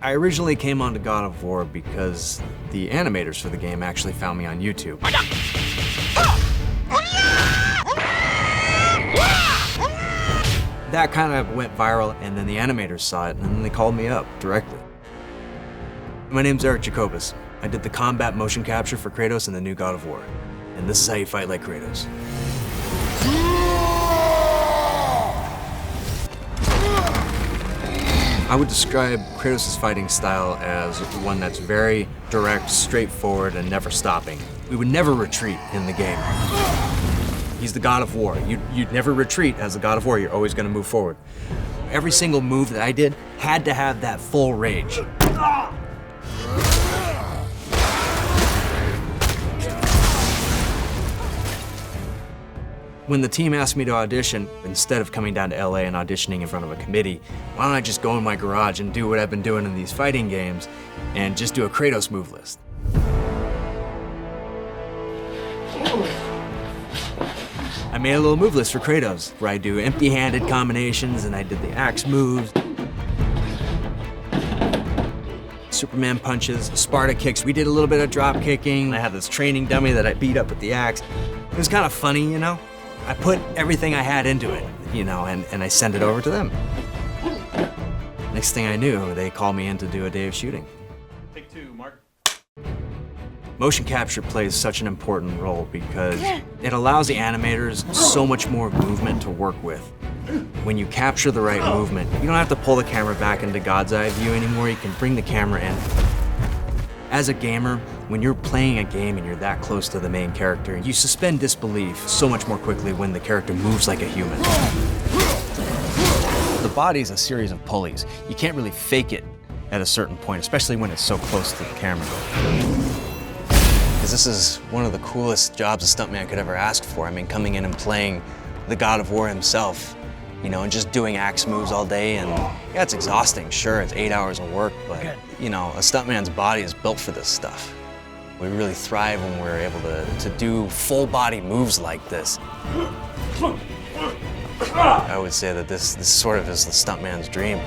I originally came onto God of War because the animators for the game actually found me on YouTube. That kind of went viral, and then the animators saw it, and then they called me up directly. My name's Eric Jacobus. I did the combat motion capture for Kratos in the new God of War. And this is how you fight like Kratos. I would describe Kratos' fighting style as one that's very direct, straightforward, and never stopping. We would never retreat in the game. He's the God of War. You'd never retreat as the God of War. You're always going to move forward. Every single move that I did had to have that full rage. When the team asked me to audition, instead of coming down to LA and auditioning in front of a committee, why don't I just go in my garage and do what I've been doing in these fighting games and just do a Kratos move list? I made a little move list for Kratos where I do empty-handed combinations and I did the axe moves, Superman punches, Sparta kicks. We did a little bit of drop kicking. I had this training dummy that I beat up with the axe. It was kind of funny, you know? I put everything I had into it, you know, and I sent it over to them. Next thing I knew, they called me in to do a day of shooting. Take two, Mark. Motion capture plays such an important role because it allows the animators so much more movement to work with. When you capture the right movement, you don't have to pull the camera back into God's eye view anymore. You can bring the camera in. As a gamer, when you're playing a game and you're that close to the main character, you suspend disbelief so much more quickly when the character moves like a human. The body's a series of pulleys. You can't really fake it at a certain point, especially when it's so close to the camera. Because this is one of the coolest jobs a stuntman could ever ask for. I mean, coming in and playing the God of War himself, you know, and just doing axe moves all day, and yeah, it's exhausting, sure, it's 8 hours of work, but, you know, a stuntman's body is built for this stuff. We really thrive when we're able to do full body moves like this. I would say that this sort of is the stuntman's dream.